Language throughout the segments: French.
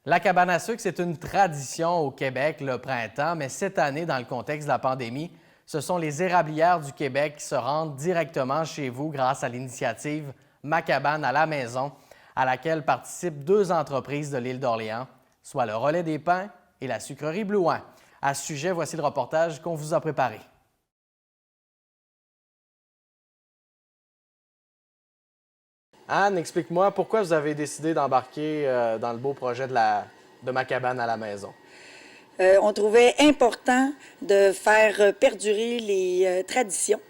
La cabane à sucre, c'est une tradition au Québec le printemps, mais cette année, dans le contexte de la pandémie, ce sont les érablières du Québec qui se rendent directement chez vous grâce à l'initiative Ma cabane à la maison, à laquelle participent deux entreprises de l'île d'Orléans, soit le Relais des Pins et la sucrerie Blouin. À ce sujet, voici le reportage qu'on vous a préparé. Anne, explique-moi pourquoi vous avez décidé d'embarquer dans le beau projet de Ma cabane à la maison. On trouvait important de faire perdurer les traditions.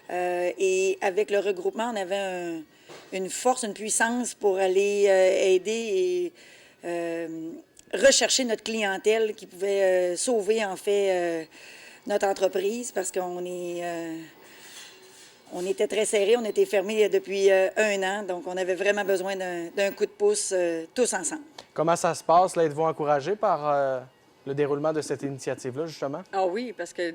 Et avec le regroupement, on avait une force, une puissance pour aller aider et rechercher notre clientèle qui pouvait sauver, en fait, notre entreprise parce on était très serrés, on était fermés depuis un an, donc on avait vraiment besoin d'un coup de pouce tous ensemble. Comment ça se passe? Là, êtes-vous encouragé par le déroulement de cette initiative-là, justement? Ah oui, parce que,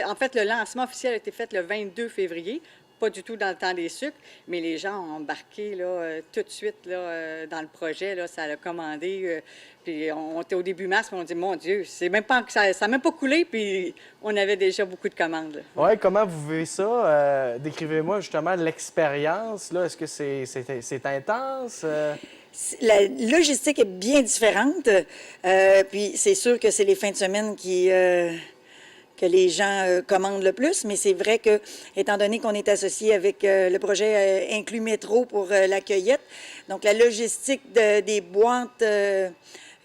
en fait, le lancement officiel a été fait le 22 février, pas du tout dans le temps des sucres, mais les gens ont embarqué là, tout de suite là, dans le projet. Là, ça a commandé. Puis on était au début mars, puis on dit, mon Dieu, c'est même pas, ça n'a même pas coulé, puis on avait déjà beaucoup de commandes. Oui, comment vous vivez ça? Décrivez-moi justement l'expérience. Là. Est-ce que c'est intense? La logistique est bien différente. Puis c'est sûr que c'est les fins de semaine que les gens commandent le plus, mais c'est vrai que, étant donné qu'on est associé avec le projet Inclus Métro pour la cueillette, donc la logistique des boîtes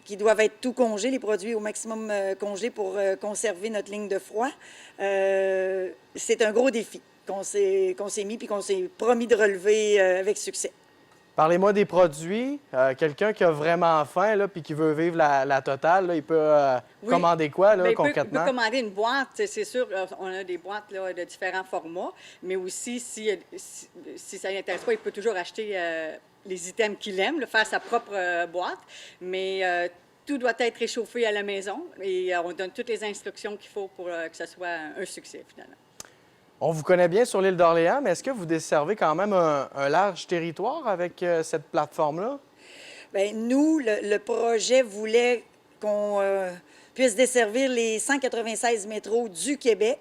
qui doivent être tout congelées, les produits au maximum congelés pour conserver notre ligne de froid, c'est un gros défi qu'on s'est mis puis qu'on s'est promis de relever avec succès. Parlez-moi des produits. Quelqu'un qui a vraiment faim là, puis qui veut vivre la totale, là, il peut Oui. commander quoi là, Bien, concrètement? il peut commander une boîte, c'est sûr, on a des boîtes là, de différents formats, mais aussi, si ça l'intéresse pas, il peut toujours acheter les items qu'il aime, faire sa propre boîte, mais tout doit être réchauffé à la maison et on donne toutes les instructions qu'il faut pour que ce soit un succès, finalement. On vous connaît bien sur l'île d'Orléans, mais est-ce que vous desservez quand même un large territoire avec cette plateforme-là? Bien, nous, le projet voulait qu'on puisse desservir les 196 métros du Québec.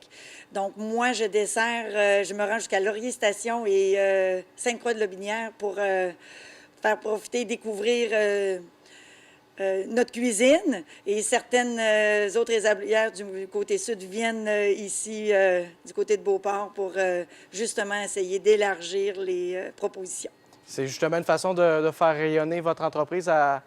Donc, moi, je desserre, je me rends jusqu'à Laurier Station et Sainte-Croix-de-Lobinière pour faire profiter, découvrir notre cuisine, et certaines autres érablières du côté sud viennent ici du côté de Beauport pour justement essayer d'élargir les propositions. C'est justement une façon de faire rayonner votre entreprise à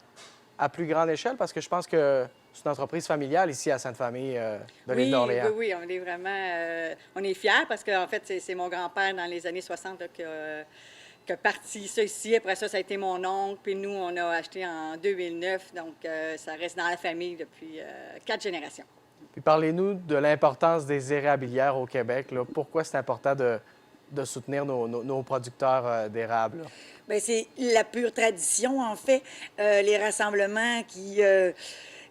plus grande échelle, parce que je pense que c'est une entreprise familiale ici à Sainte-Famille de l'île d'Orléans. Oui, on est vraiment... on est fiers parce qu'en fait, c'est mon grand-père dans les années 60 là, qui a parti ça ici. Après ça, ça a été mon oncle. Puis nous, on a acheté en 2009. Donc, ça reste dans la famille depuis 4 générations. Puis parlez-nous de l'importance des érablières au Québec. Là. Pourquoi c'est important de soutenir nos producteurs d'érable? Bien, c'est la pure tradition, en fait. Les rassemblements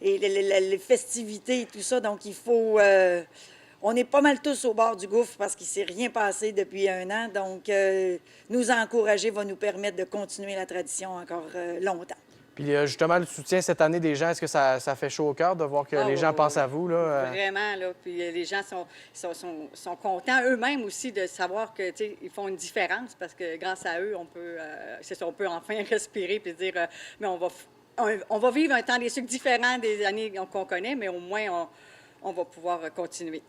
et les festivités et tout ça. Donc, il faut... on est pas mal tous au bord du gouffre parce qu'il ne s'est rien passé depuis un an. Donc, nous encourager va nous permettre de continuer la tradition encore longtemps. Puis justement, le soutien cette année des gens, est-ce que ça fait chaud au cœur de voir que les gens pensent à vous? Là? Vraiment, là. Puis les gens sont contents eux-mêmes aussi de savoir que, tu sais, ils font une différence parce que grâce à eux, on peut enfin respirer puis dire, mais on va vivre un temps des sucres différent des années qu'on connaît, mais au moins, on va pouvoir continuer.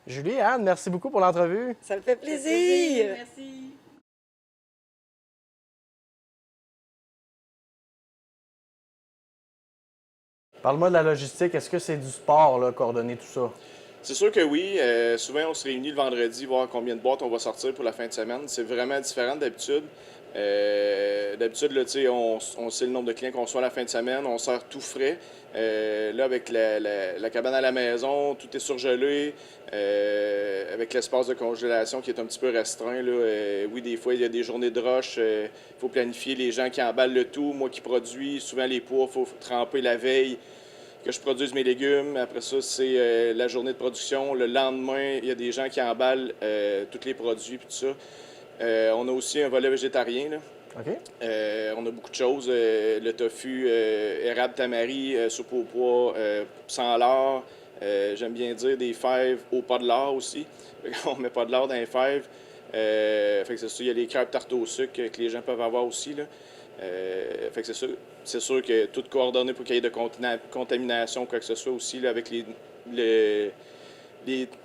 Julie et Anne, merci beaucoup pour l'entrevue. Ça me fait plaisir. Merci. Parle-moi de la logistique. Est-ce que c'est du sport, là, coordonner tout ça? C'est sûr que oui. Souvent, on se réunit le vendredi, voir combien de boîtes on va sortir pour la fin de semaine. C'est vraiment différent d'habitude. D'habitude, là, on sait le nombre de clients qu'on reçoit à la fin de semaine, on sert tout frais. Là, avec la cabane à la maison, tout est surgelé, avec l'espace de congélation qui est un petit peu restreint. Là. Oui, des fois, il y a des journées de rush, il faut planifier les gens qui emballent le tout. Moi qui produis, souvent les pois, il faut tremper la veille que je produise mes légumes. Après ça, c'est la journée de production. Le lendemain, il y a des gens qui emballent tous les produits et tout ça. On a aussi un volet végétarien, là. OK. On a beaucoup de choses. Le tofu, érable tamari, soupe au pois, sans lard. J'aime bien dire des fèves au pas de lard aussi. On met pas de lard dans les fèves. Fait que c'est ça, il y a les crêpes tarte au sucre que les gens peuvent avoir aussi, là. Fait que c'est ça. C'est sûr que tout coordonné pour qu'il y ait de contamination, quoi que ce soit aussi, là, avec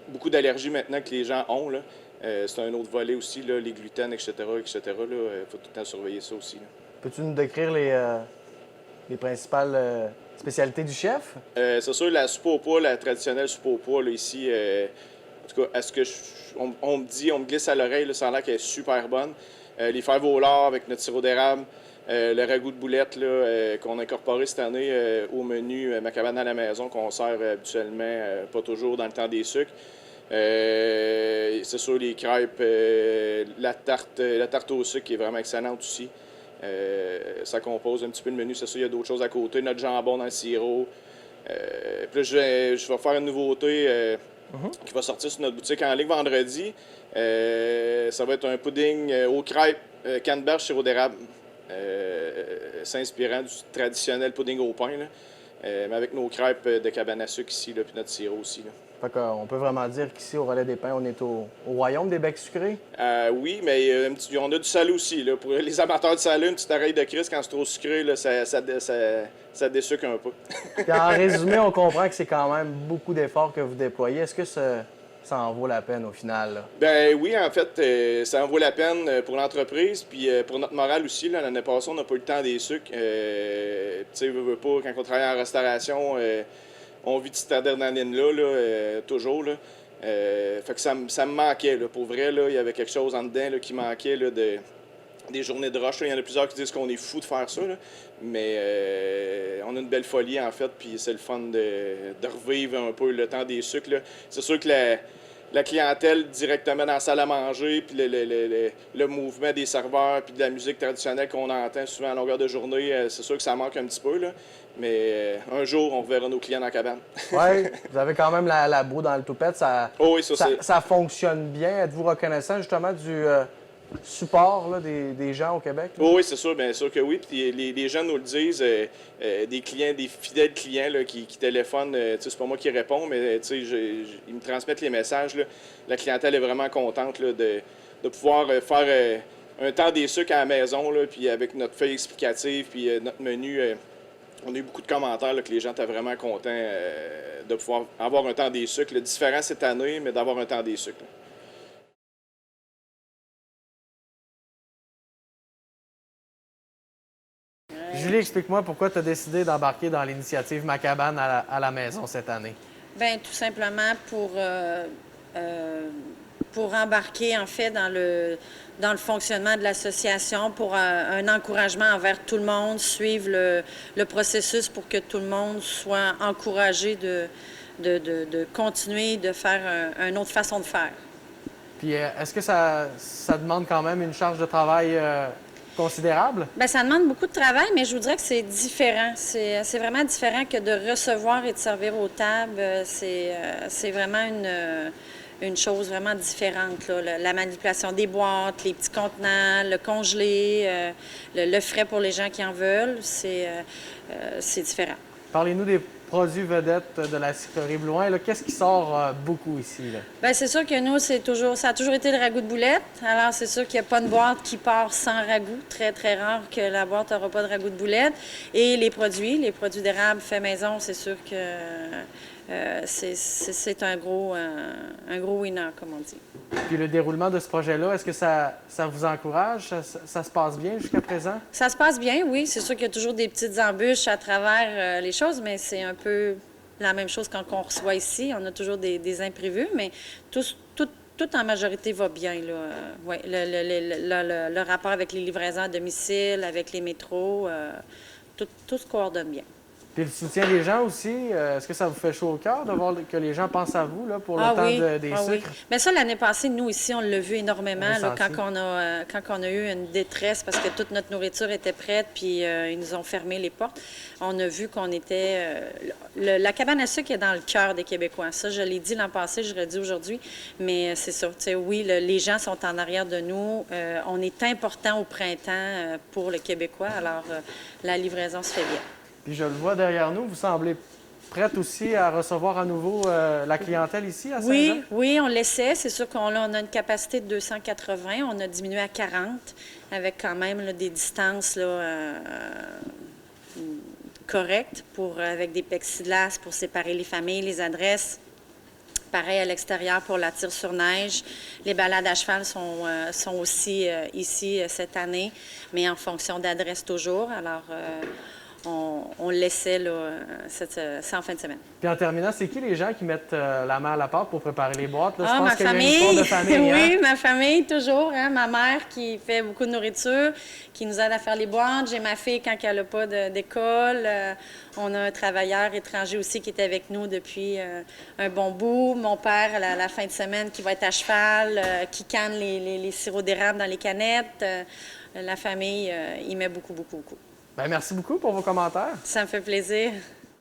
beaucoup d'allergies maintenant que les gens ont, là. C'est un autre volet aussi, là, les gluten, etc., etc. Il faut tout le temps surveiller ça aussi, là. Peux-tu nous décrire les principales spécialités du chef? C'est sûr, la soupe au pois, la traditionnelle soupe au pois, là, ici, en tout cas, à ce que on me dit, on me glisse à l'oreille, là, ça a l'air qu'elle est super bonne. Les fèves au lard avec notre sirop d'érable, le ragoût de boulettes là, qu'on a incorporé cette année au menu Ma cabane à la maison, qu'on sert habituellement, pas toujours dans le temps des sucres. C'est sûr, les crêpes, la tarte au sucre qui est vraiment excellente aussi. Ça compose un petit peu le menu. C'est sûr, il y a d'autres choses à côté. Notre jambon dans le sirop. Puis là, je vais faire une nouveauté qui va sortir sur notre boutique en ligne vendredi. Ça va être un pudding aux crêpes, canneberge, sirop d'érable. S'inspirant du traditionnel pudding au pain, là. Mais avec nos crêpes de cabane à sucre ici, là, puis notre sirop aussi, là. Fait qu'on peut vraiment dire qu'ici, au Relais des Pins, on est au royaume des becs sucrés. Oui, mais on a du salé aussi. Là. Pour les amateurs de salé, une petite oreille de Christ, quand c'est trop sucré, là, ça dessucre un peu. Puis en résumé, on comprend que c'est quand même beaucoup d'efforts que vous déployez. Est-ce que ça en vaut la peine au final, là? Ben oui, en fait, ça en vaut la peine pour l'entreprise, puis pour notre morale aussi. L'année passée, on n'a pas eu le temps des sucres. Tu sais, veux pas, quand on travaille en restauration, on vit de cette adrénaline-là, toujours. Là. Fait que ça me manquait. Là. Pour vrai, là, il y avait quelque chose en dedans là, qui manquait là, des journées de rush. Il y en a plusieurs qui disent qu'on est fou de faire ça. Là. Mais on a une belle folie, en fait, puis c'est le fun de revivre un peu le temps des sucres. Là. C'est sûr que la clientèle directement dans la salle à manger, puis le mouvement des serveurs, puis de la musique traditionnelle qu'on entend souvent à longueur de journée, c'est sûr que ça manque un petit peu, là. Mais un jour, on verra nos clients dans la cabane. Oui, vous avez quand même la boue dans le toupette. Oh oui, ça fonctionne bien. Êtes-vous reconnaissant justement du support là, des gens au Québec? Oh oui, c'est sûr, bien sûr que oui. Puis les gens nous le disent, des clients, des fidèles clients là, qui téléphonent, c'est pas moi qui réponds, mais ils me transmettent les messages. Là. La clientèle est vraiment contente là, de pouvoir faire un temps des sucres à la maison, là, puis avec notre feuille explicative, puis notre menu. On a eu beaucoup de commentaires là, que les gens étaient vraiment contents de pouvoir avoir un temps des sucres. Là, différent cette année, mais d'avoir un temps des sucres. Là. Julie, explique-moi pourquoi tu as décidé d'embarquer dans l'initiative Ma cabane à la maison cette année. Bien, tout simplement pour embarquer, en fait, dans le fonctionnement de l'association, pour un encouragement envers tout le monde, suivre le processus pour que tout le monde soit encouragé de continuer de faire une autre façon de faire. Puis est-ce que ça demande quand même une charge de travail considérable? Bien, ça demande beaucoup de travail, mais je vous dirais que c'est différent. C'est vraiment différent que de recevoir et de servir aux tables. C'est vraiment une chose vraiment différente. Là. La manipulation des boîtes, les petits contenants, le congelé, le frais pour les gens qui en veulent, c'est différent. Parlez-nous des produits vedettes de la sucrerie Blouin. Qu'est-ce qui sort beaucoup ici? Là? Bien, c'est sûr que nous, ça a toujours été le ragoût de boulette. Alors, c'est sûr qu'il n'y a pas de boîte qui part sans ragoût. Très, très rare que la boîte n'aura pas de ragoût de boulette. Et les produits d'érable fait maison, c'est sûr que c'est un gros winner, comme on dit. Puis le déroulement de ce projet-là, est-ce que ça vous encourage? Ça se passe bien jusqu'à présent? Ça se passe bien, oui. C'est sûr qu'il y a toujours des petites embûches à travers les choses, mais c'est un peu la même chose quand on reçoit ici. On a toujours des imprévus, mais tout en majorité va bien. Là. Ouais, le rapport avec les livraisons à domicile, avec les métros, tout se coordonne bien. Puis le soutien des gens aussi, est-ce que ça vous fait chaud au cœur de voir que les gens pensent à vous là, pour le temps des oui. sucres? Bien ça, l'année passée, nous ici, on l'a vu énormément là, Ressenti. quand on a eu une détresse parce que toute notre nourriture était prête puis ils nous ont fermé les portes. On a vu qu'on était... la cabane à sucre est dans le cœur des Québécois. Ça, je l'ai dit l'an passé, je l'ai dit aujourd'hui, mais c'est ça. Oui, les gens sont en arrière de nous. On est important au printemps pour le Québécois, alors la livraison se fait bien. Puis je le vois derrière nous, vous semblez prête aussi à recevoir à nouveau la clientèle ici à Saint-Jean? Oui, on l'essaie. C'est sûr qu'on on a une capacité de 280. On a diminué à 40 avec quand même là, des distances là, correctes avec des plexiglas pour séparer les familles, les adresses. Pareil à l'extérieur pour la tire sur neige. Les balades à cheval sont aussi ici cette année, mais en fonction d'adresse toujours. Alors, on laissait là, ça en fin de semaine. Puis en terminant, c'est qui les gens qui mettent la main à la pâte pour préparer les boîtes? Là, je Ah, pense ma qu'il y a une famille. histoire de famille. Oui, Hein? ma famille, toujours. Hein? Ma mère qui fait beaucoup de nourriture, qui nous aide à faire les boîtes. J'ai ma fille quand elle n'a pas d'école. On a un travailleur étranger aussi qui est avec nous depuis un bon bout. Mon père, la fin de semaine, qui va être à cheval, qui canne les sirops d'érable dans les canettes. La famille, il met beaucoup, beaucoup, beaucoup. Bien, merci beaucoup pour vos commentaires. Ça me fait plaisir.